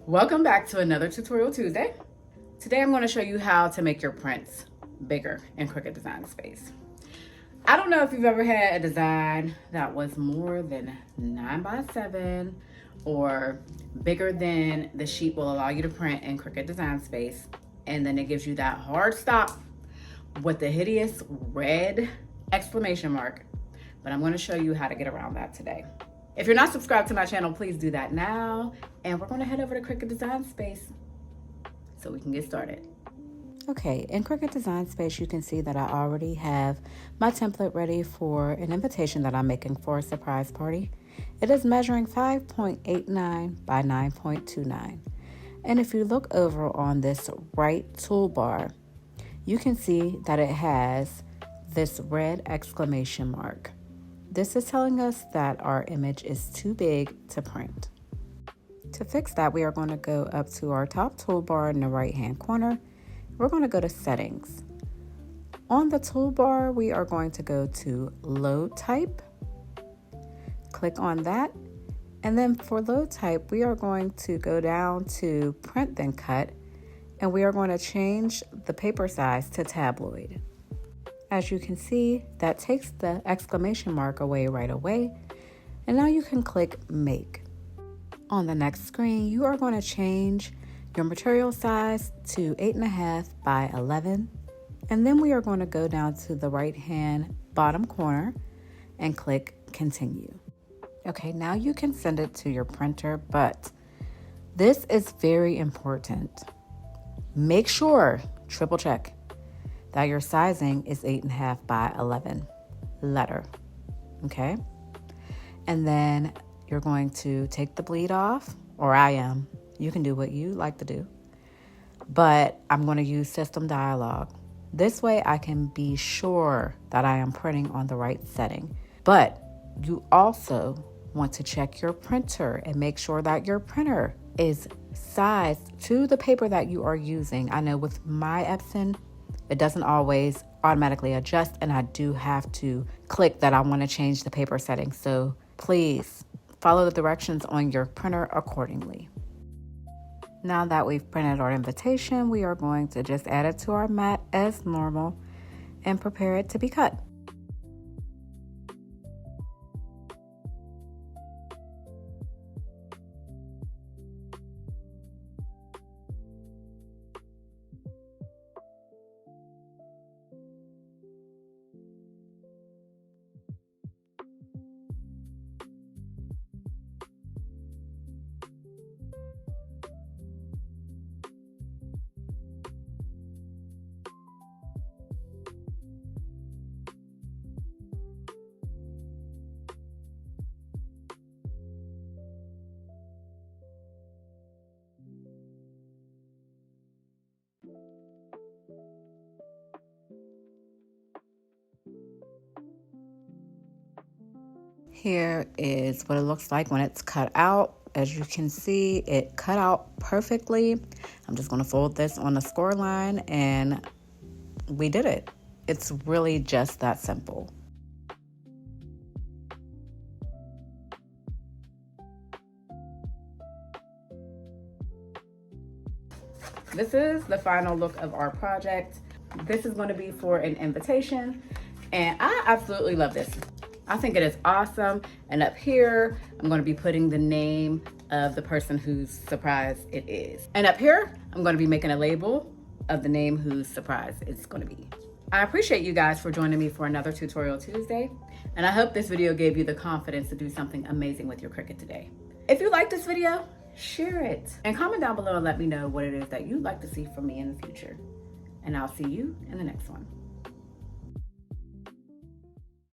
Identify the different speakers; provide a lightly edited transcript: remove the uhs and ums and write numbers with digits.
Speaker 1: Welcome back to another Tutorial Tuesday. Today I'm going to show you how to make your prints bigger in Cricut Design Space. I don't know if you've ever had a design that was more than 9x7 or bigger than the sheet will allow you to print in Cricut Design Space, and then it gives you that hard stop with the hideous red exclamation mark. But I'm going to show you how to get around that today. If you're not subscribed to my channel, please do that now. And we're going to head over to Cricut Design Space so we can get started.
Speaker 2: Okay, in Cricut Design Space, you can see that I already have my template ready for an invitation that I'm making for a surprise party. It is measuring 5.89 by 9.29. And if you look over on this right toolbar, you can see that it has this red exclamation mark. This is telling us that our image is too big to print. To fix that, we are going to go up to our top toolbar in the right-hand corner. We're going to go to Settings. On the toolbar, we are going to go to Load Type. Click on that. And then for Load Type, we are going to go down to Print Then Cut, and we are going to change the paper size to tabloid. As you can see, that takes the exclamation mark away right away. And now you can click Make. On the next screen, you are going to change your material size to 8.5 by 11. And then we are going to go down to the right-hand bottom corner and click Continue. Okay, now you can send it to your printer, but this is very important. Make sure, triple check, that your sizing is 8.5 by 11 letter, okay? And then you're going to take the bleed off, or I am. You can do what you like to do. But I'm going to use System Dialog. This way I can be sure that I am printing on the right setting. But you also want to check your printer and make sure that your printer is sized to the paper that you are using. I know with my Epson, it doesn't always automatically adjust, and I do have to click that I want to change the paper setting. So please follow the directions on your printer accordingly. Now that we've printed our invitation, we are going to just add it to our mat as normal and prepare it to be cut. Here is what it looks like when it's cut out. As you can see, it cut out perfectly. I'm just going to fold this on the score line, and we did it. It's really just that simple.
Speaker 1: This is the final look of our project. This is going to be for an invitation, and I absolutely love this. I think it is awesome. And up here, I'm going to be putting the name of the person whose surprise it is. And up here, I'm going to be making a label of the name whose surprise it's going to be. I appreciate you guys for joining me for another Tutorial Tuesday. And I hope this video gave you the confidence to do something amazing with your Cricut today. If you like this video, share it. And comment down below and let me know what it is that you'd like to see from me in the future. And I'll see you in the next one.